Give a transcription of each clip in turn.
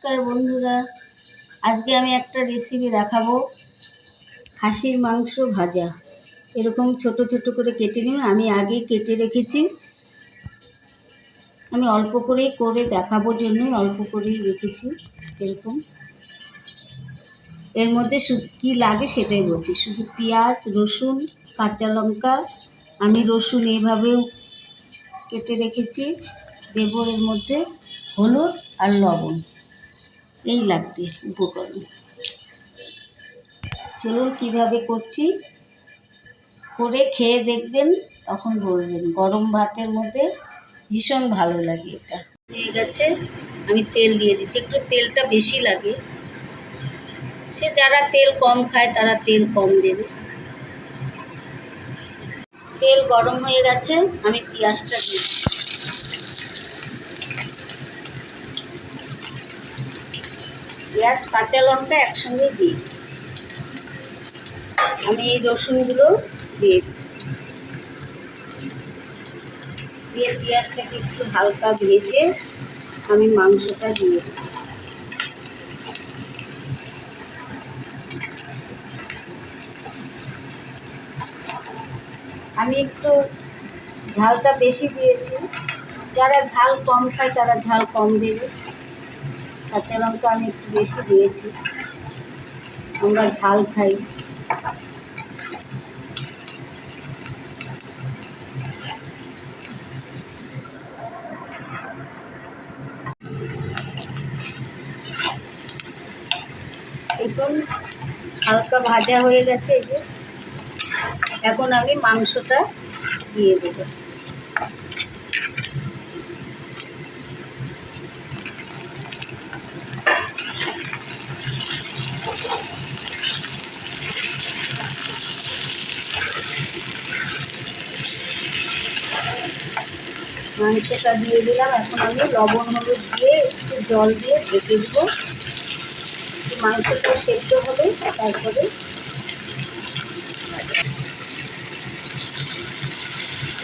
নমস্কার বন্ধুরা, আজকে আমি একটা রেসিপি দেখাবো। খাসির মাংস ভাজা। এরকম ছোট ছোট করে কেটে নিন। আমি আগে কেটে রেখেছি। আমি অল্প করেই করে দেখাবো জন্যই অল্প করেই রেখেছি। এরকম এর মধ্যে কী লাগে সেটাই বলছি। শুধু পেঁয়াজ, রসুন, কাঁচা লঙ্কা। আমি রসুন এইভাবেও কেটে রেখেছি। দেবো এর মধ্যে হলুদ আর লবণ। এই লাগবে উপকরণ। চলুন কীভাবে করছি, করে খেয়ে দেখবেন, তখন বলবেন। গরম ভাতের মধ্যে ভীষণ ভালো লাগে এটা। হয়ে গেছে, আমি তেল দিয়ে দিচ্ছি। একটু তেলটা বেশি লাগে, সে যারা তেল কম খায় তারা তেল কম দেবে। তেল গরম হয়ে গেছে, আমি পেঁয়াজটা দিই। পেঁয়াজ কাঁচা লঙ্কা একসঙ্গে দিয়ে দিচ্ছি। আমি এই রসুনগুলো দিয়ে দিচ্ছি। দিয়ে পেঁয়াজটাকে একটু হালকা ভেজে আমি মাংসটা দিয়ে দিই। আমি একটু ঝালটা বেশি দিয়েছি। যারা ঝাল কম খায় তারা ঝাল কম দেবে। কাঁচা লঙ্কা আমি একটু বেশি দিয়েছি, আমরা ঝাল খাই। এখন হালকা ভাজা হয়ে গেছে। এই যে এখন আমি মাংসটা দিয়ে দেব। মাংসটা দিয়ে দিলাম। এখন আমি লবণ হলুদ দিয়ে একটু জল দিয়ে ঢেকে দেবো। মাংসটা সেদ্ধ হবে, তারপরে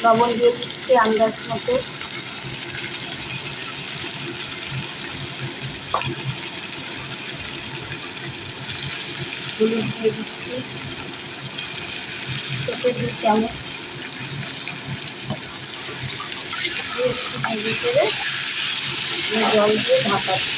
লবণ দিয়ে দিচ্ছি আন্দাজ মতো। হলুদ দিয়ে দিচ্ছি ছোটো 2 চামচ। একটু ভেজে করে জল দিয়ে ঢাকাচ্ছি।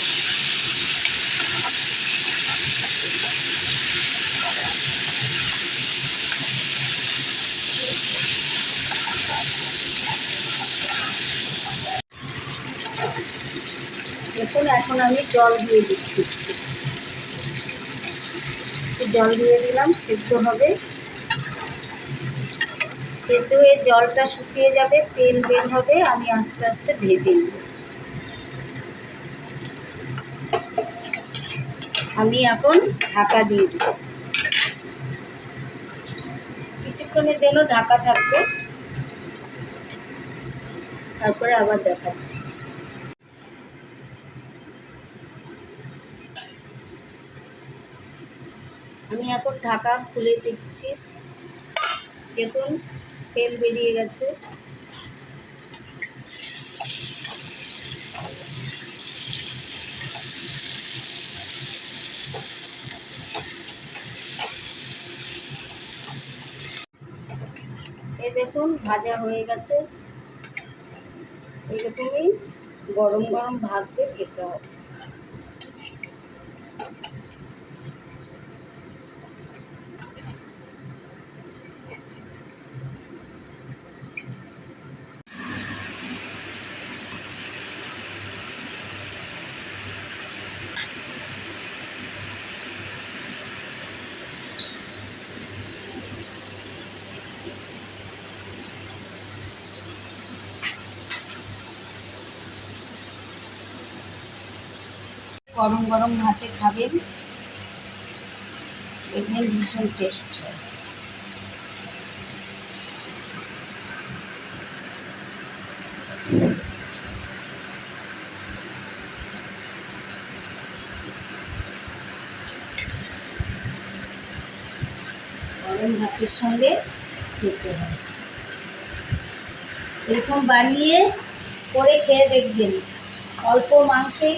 দেখুন এখন আমি জল দিয়ে দিচ্ছি। জল দিয়ে দিলাম, সেদ্ধ হবে। সেদ্ধ হয়ে জলটা শুকিয়ে যাবে, তেল বের হবে। আমি আস্তে আস্তে ভেজে নেব। আমি এখন ঢাকা দিয়ে দেব। কিছুক্ষণের জন্য ঢাকা থাকবে, তারপরে আবার দেখাচ্ছি। আমি এখন ঢাকা খুলে দিচ্ছি। দেখুন তেল বেরিয়ে গেছে। এই দেখুন ভাজা হয়ে গেছে। এরকমই গরম গরম ভাত দিয়ে খেতে হবে। গরম গরম ভাতে খাবেন, দেখবেন ভীষণ টেস্ট হয়। গরম ভাতের সঙ্গে খেতে হয়। এরকম বানিয়ে করে খেয়ে দেখবেন। অল্প মাংসেই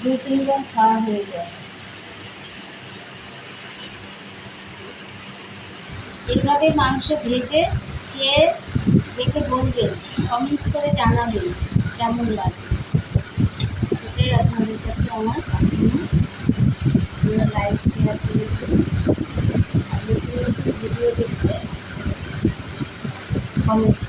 2-3 বার খাওয়া হয়ে যায়। এইভাবে মাংস ভেজে খেয়ে দেখে বলবেন, কমেন্টস করে জানাবেন কেমন লাগে। এটাই আপনাদের কাছে আমার প্রার্থনা। আপনারা লাইক শেয়ার করে দিন। আর নতুন নতুন ভিডিও দেখতে কমেন্টস